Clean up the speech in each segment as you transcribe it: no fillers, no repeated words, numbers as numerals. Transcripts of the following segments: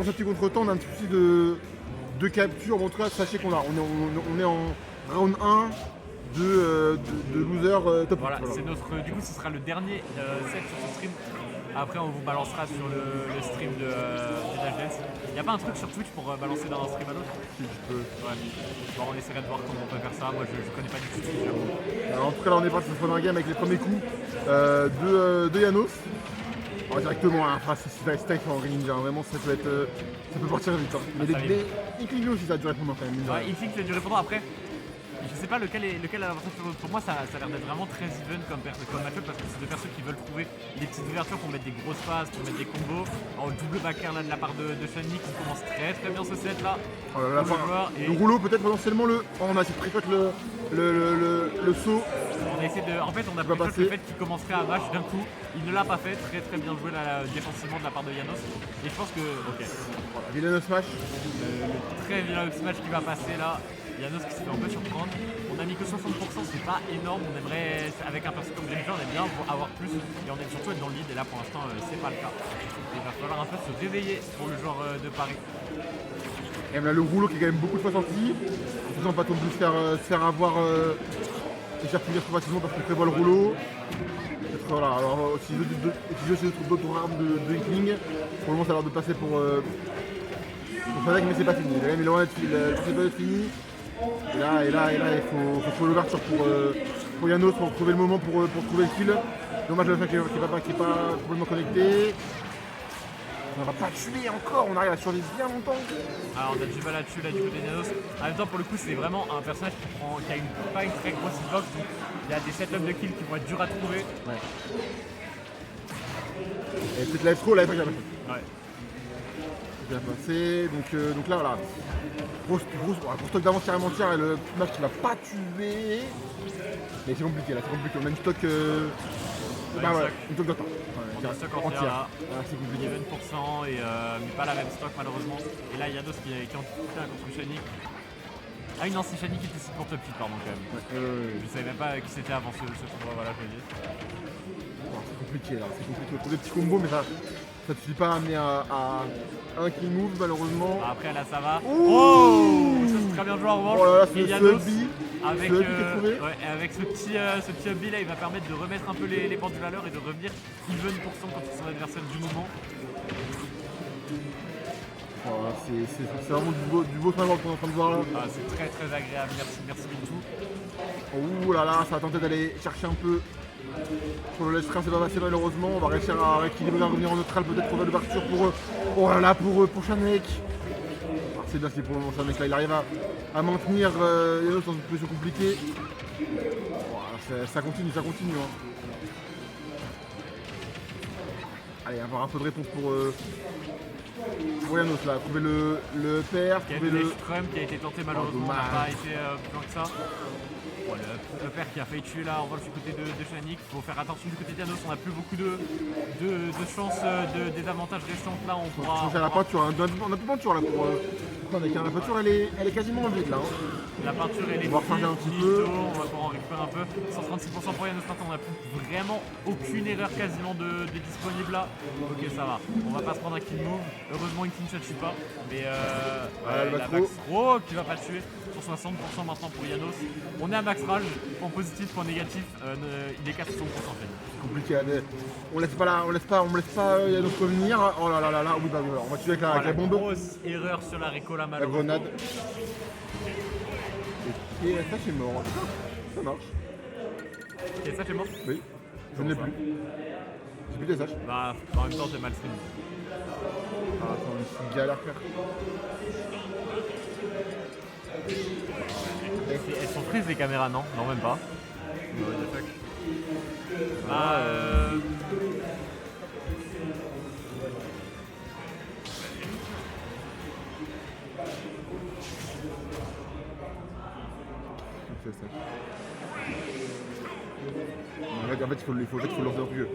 Dans ce petit contre-temps, on a un petit souci de capture. Bon, en tout cas, sachez qu'on on est en round 1 de loser top 8. Voilà, c'est notre. Du coup, ce sera le dernier set sur ce stream. Après, on vous balancera sur le stream de Dash Dance. Il n'y a pas un truc sur Twitch pour balancer d'un stream à l'autre? Si je peux. Ouais. Bon, on essaierait de voir comment on peut faire ça. Moi, je connais pas du tout Twitch, j'avoue. Alors, en tout cas, là, on est parti sur le premier game avec les premiers coups de Janos. Alors, directement, enfin, c'est Style en ninja. Vraiment, ça peut partir vite. Hein. Mais les Inkling aussi, ça a dû répondre quand même. Ouais, Inkling, ça a dû répondre après. Je sais pas lequel a l'avantage sur l'autre. Pour moi, ça a l'air d'être vraiment très even comme match-up parce que c'est deux personnes qui veulent trouver des petites ouvertures pour mettre des grosses phases, pour mettre des combos. En double backer là de la part de Shani qui commence très bien ce set là. Le rouleau, peut-être potentiellement on a essayé de précote le saut. On a essayé de. En fait, on a précote le fait qu'il commencerait à match d'un coup. Il ne l'a pas fait. Très bien joué là, défensivement de la part de Janos. Et je pense que. Ok. Voilà, villain smash. Le très vilain smash qui va passer là. Janos qui se fait un peu surprendre. On a mis que 60%, c'est pas énorme. On aimerait, avec un perso comme Ranger, on aime bien avoir plus. Et on aime surtout être dans le lead. Et là, pour l'instant, c'est pas le cas. Et il va falloir un peu se réveiller pour le joueur de Paris. Et là, le rouleau qui est quand même beaucoup de fois sorti. En faisant pas non plus se faire avoir et faire finir trop facilement parce qu'il prévoit le rouleau. Voilà, alors utiliser d'autres armes de Inkling. Pour le moment, ça a l'air de passer pour Fnac, mais c'est pas fini. Il est loin d'être fini. Et là, il faut l'ouverture pour Janos pour trouver le moment pour trouver le kill. Dommage le fait qu'il n'est pas complètement connecté. On va pas tuer encore, on arrive à survivre bien longtemps. Alors on a du mal à tuer là du côté de Janos. En même temps pour le coup c'est vraiment un personnage qui a pas une très grosse hitbox, donc il y a des setups de kills qui vont être durs à trouver. Ouais. Et peut-être la F-Throw, la F-Throw, ouais. Bien passé, donc là voilà. Gros stock d'avance carrément tir et le match qui va pas tuer. Mais c'est compliqué là, c'est compliqué. On a une stock. Une stock d'otta. On a un stock entière là. C'est compliqué. 20% mais pas la même stock malheureusement. Et là Janos qui est en tout contre Shani. Ah non, c'est Shani qui était pour top 8 pardon quand même. Je savais même pas qui c'était avant ce tournoi, voilà je le dis. C'est compliqué là, c'est compliqué. Pour des petits combos mais ça ne suffit pas à amener à un kill move malheureusement. Après là ça va. Oh, ça c'est très bien joué en revanche. Oh là là, et Janos avec ce petit up là il va permettre de remettre un peu les pendules à l'heure et de revenir even % contre son adversaire du moment. Oh, c'est vraiment du beau travail qu'on est en train de voir là. Ah, c'est très agréable, merci Bintou. Ouh là là, ça va tenter d'aller chercher un peu. Sur le left c'est pas passé malheureusement, on va réussir à rééquilibrer, à revenir en neutral, peut-être trouver l'ouverture pour Shanek. C'est bien pour le moment Shanek là, il arrive à maintenir Janos dans une position compliquée. Ça continue. Hein. Allez, on va avoir un peu de réponse pour Janos là, trouver le père, trouver le Scrum qui a été tenté malheureusement, n'a pas été plus loin que ça. Bon, le père qui a failli tuer là en vol du côté de Shanik. Il faut faire attention du côté de Janos, on n'a plus beaucoup de chances des avantages restantes là. On pourra. La peinture, on a plus de peinture là pour. La peinture elle est quasiment vide là. Hein. La peinture elle est on va refaire un petit peu. On va pouvoir en récupérer un peu. 136% pour Janos maintenant, on n'a plus vraiment aucune erreur quasiment de disponible là. Ok ça va. On va pas se prendre un kill move. Heureusement une kill ne tue pas. Mais la Max Pro qui va pas tuer. Sur 60% maintenant pour Janos. On est à max rage, point positif, point négatif, il est 460% fait. C'est compliqué, on laisse pas Janos revenir. Oh là là là là, oui bah voilà, on va tuer avec la bombe. Grosse erreur sur la Rico là malheureusement. La grenade. Et ça c'est mort. Ça marche. Et ça c'est mort? Oui, je ne l'ai plus. J'ai plus des SH. Bah en même temps t'es mal stream. Ah attends, c'est galère frère. Elles sont prises les caméras, non? Non, même pas. En fait, il faut lancer en jeu.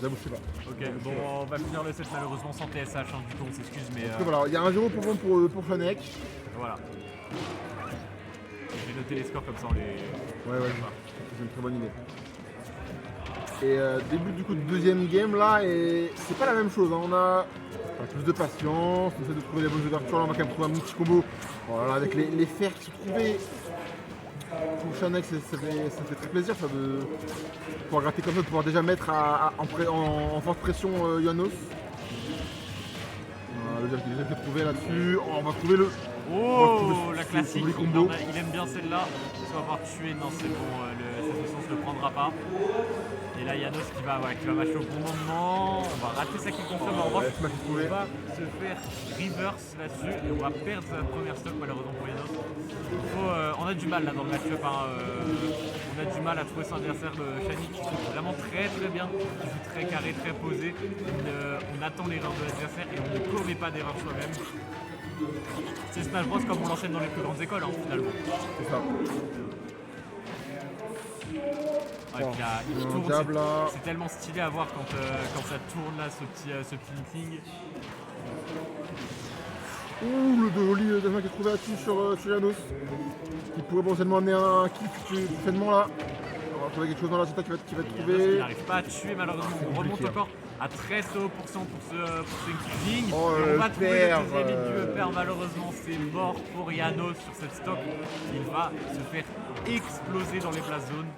J'avoue, je sais pas. Ok, bon, on va finir le set malheureusement sans TSH, hein, du coup on s'excuse, mais. Voilà, il y a un 0 pour Shanek. Voilà. Je vais noter les scores comme ça on les. Ouais, c'est une très bonne idée. Et début du coup de deuxième game là, et c'est pas la même chose. Hein. On a Plus de patience, on essaie de trouver les bonnes ouvertures. Là, on va quand même trouver un bon petit combo. Voilà, avec les fers qui sont trouvés. Pour Shanek, ça fait très plaisir ça, de pouvoir gratter comme ça, de pouvoir déjà mettre en forte pression Janos. Voilà, le jab qui est déjà trouvé là-dessus. On va trouver le. Oh, la classique, combo. il aime bien celle-là. Il va avoir tué, non c'est bon, cette puissance ne le prendra pas. Et là Janos qui va mâcher au bon moment, on va rater ça qui confirme, en revanche on va se faire reverse là-dessus et on va perdre sa première stock malheureusement pour Janos. On a du mal là dans le match-up, on a du mal à trouver son adversaire, Shani qui joue vraiment très bien, qui joue très carré, très posé, on attend l'erreur de l'adversaire et on ne commet pas d'erreur soi-même. C'est Smash Bros comme on l'enchaîne dans les plus grandes écoles finalement. C'est ça. Ouais, puis là, il tourne, c'est tellement stylé à voir quand ça tourne là, ce petit meeting. Ouh, le joli Dazma qui est trouvé là-dessus sur Janos. Qui pourrait potentiellement amener un kick prochainement là. On va trouver quelque chose dans la zeta qui va être trouvé. Il n'arrive pas à tuer malheureusement, on remonte encore à très haut % pour ce kick. Oh, on va trouver le deuxième père, hit du père, malheureusement c'est mort pour Janos sur cette stock. Il va se faire exploser dans les places zones.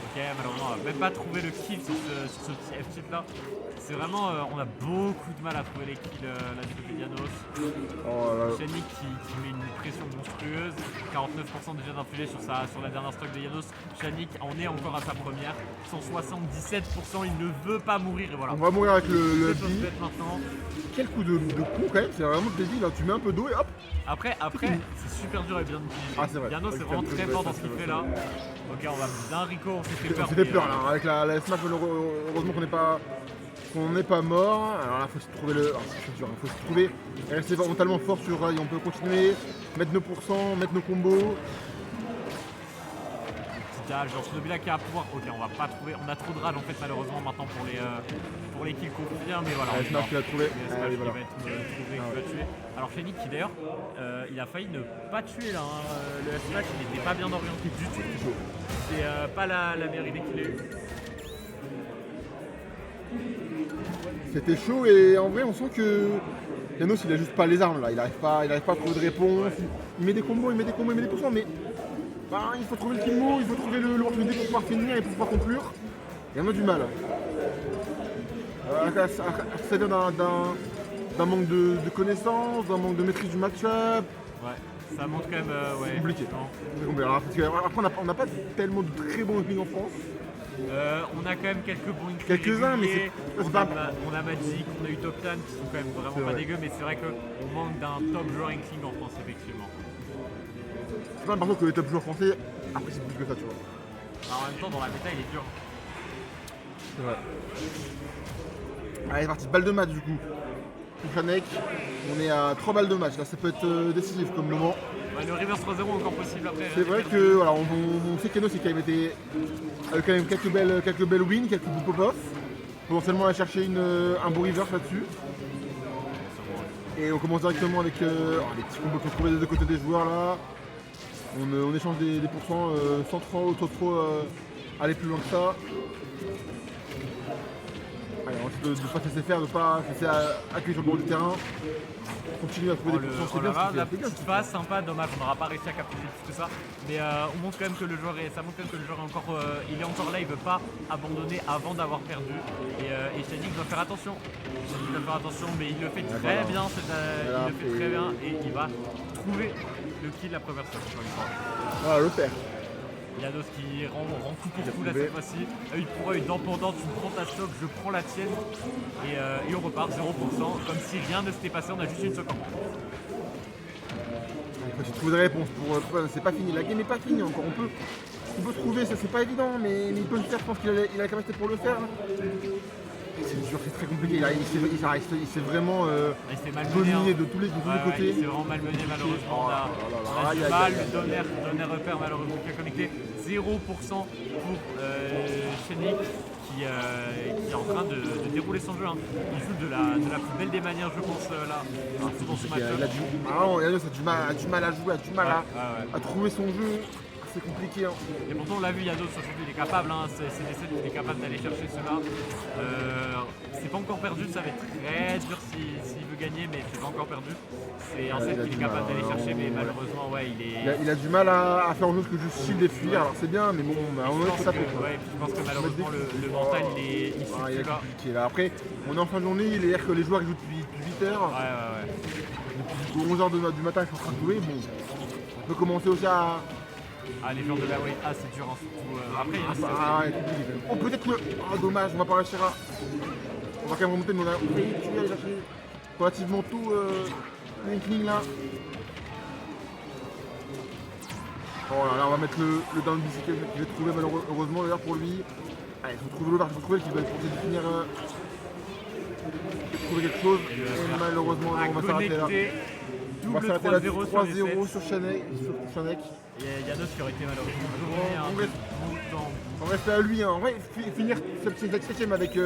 Ok, malheureusement on va même pas trouver le kill sur ce petit F-tilt là. C'est vraiment, on a beaucoup de mal à trouver les kills là du côté de Janos. Shani qui met une pression monstrueuse, 49% déjà d'infilé sur la dernière stock de Janos. Shani en est encore à sa première, 177%, il ne veut pas mourir et voilà. On va mourir avec le B. Maintenant. Quel coup de con quand même, c'est vraiment plaisir, là tu mets un peu d'eau et hop. Après c'est super dur et bien utilisé. Ah, c'est vrai. Janos c'est vraiment très fort dans ce qu'il fait là. Ok, on va d'un Rico, on s'est fait peur. On s'est fait peur là, avec la smash, heureusement qu'on n'est pas mort. Alors là, faut se trouver c'est dur, faut se trouver et rester mentalement fort sur rail. On peut continuer, mettre nos pourcents, mettre nos combos. Petit dage, genre Nobila qui a à pouvoir. Ok, on va pas trouver, on a trop de rage en fait malheureusement maintenant pour les kills qu'on vient, mais voilà. Smash qui l'a trouvé. Smash qui va être trouvé, qui va tuer. Alors Phoenix qui d'ailleurs, il a failli ne pas tuer là. Le Smash il n'était pas bien orienté du tout. C'est pas la meilleure idée qu'il ait eue. C'était chaud et en vrai on sent que Janos il a juste pas les armes là, il arrive pas à trouver de réponse, il met des combos, il met des pourcents, mais il faut trouver le kill move, il faut trouver l'opportunité pour pouvoir finir et pour pouvoir conclure. Et on a du mal. Ça vient d'un manque de connaissances, d'un manque de maîtrise du match-up. Ouais, ça montre quand même c'est compliqué. C'est compliqué. Alors, parce que, après on n'a pas tellement de très bons openings en France. On a quand même quelques bons quelques-uns, mais on a Magic, on a Utopian qui sont quand même vraiment pas dégueux, mais c'est vrai qu'on manque d'un top joueur ranking en France effectivement. C'est pas l'impression que les top joueurs français apprécient plus que ça, tu vois. Alors, en même temps dans la méta il est dur. C'est vrai. Allez, c'est parti, balle de match du coup. Pour Shanek, on est à 3 balles de match, là ça peut être décisif comme moment. Ouais, le reverse 3-0 encore possible après. C'est vrai que voilà, on sait qu'Enos quand même quelques belles wins, quelques bouts pop-off. Potentiellement aller chercher un beau reverse là-dessus. Et on commence directement avec les petits combos qu'on trouve des deux côtés des joueurs là. On échange des pourcents sans trop aller plus loin que ça. Allez, on essaie de ne pas se laisser faire, de ne pas se laisser accueillir sur le bord du terrain. Continue à trouver des pourcents, c'est bien. La petite phase sympa, dommage, on n'aura pas réussi à capter plus que ça. Mais on montre quand même que le joueur est encore, il est encore là, il ne veut pas abandonner avant d'avoir perdu. Et Shani doit faire attention. Il doit faire attention, mais il le fait très bien. Il le fait très bien et il va trouver le kill de la première stock. Voilà, le père. Janos qui rend coup pour coup là cette fois-ci. Œil pour œil, dent pour dent, tu me prends ta stock, je prends la tienne. Et on repart 0%, comme si rien ne s'était passé, on a juste une stock en moins. Il faut trouver des réponses c'est pas fini, la game n'est pas finie encore, on peut trouver, ça c'est pas évident, mais il peut le faire, je pense qu'il a la capacité pour le faire. C'est dur, c'est très compliqué, il s'est vraiment dominé de tous les côtés. Il s'est vraiment malmené malheureusement, on a du mal, le Donner repère malheureusement qui a connecté 0% pour Shani qui est en train de dérouler son jeu. Il joue de la plus belle des manières je pense là, dans ce match. Janos a du mal à jouer, a du mal à trouver son jeu, à c'est compliqué. Hein. Et pourtant, on l'a vu, Yados, surtout, il est capable, hein, c'est des sets, il est capable d'aller chercher cela. C'est pas encore perdu, ça va être très dur s'il veut gagner, mais c'est pas encore perdu. C'est un set qu'il est capable d'aller chercher, mais malheureusement, ouais, il a du mal à faire autre chose que juste shield et fuir, alors c'est bien, mais bon, à un moment, il faut taper. Ouais, je pense que malheureusement, le mental, il est suffit pas. compliqué là. Après, on est en fin de journée, il est clair que les joueurs ils jouent depuis 8 heures. Ouais. Depuis 11 h du matin, ils sont en train de jouer. Bon, on peut commencer aussi à. Ah, les joueurs de la Wave, c'est dur, hein, surtout. Après, il y a des ouais, compliqué quand même. Oh, peut-être que. Ah, dommage, on va pas réussir à. On va quand même remonter, mais on a failli tuer, aller chercher relativement tout. Link là. Oh là là, on va mettre le down bicycle qu'il va trouver malheureusement d'ailleurs pour lui. Allez, il faut trouver l'over, il faut trouver qu'il va essayer de finir. Trouver quelque chose. Et malheureusement, on va s'arrêter là. On va s'arrêter là, 3-0 sur Shanek. Et Yados qui aurait été malheureusement. On reste à lui. Hein. En vrai, finir cette 7ème avec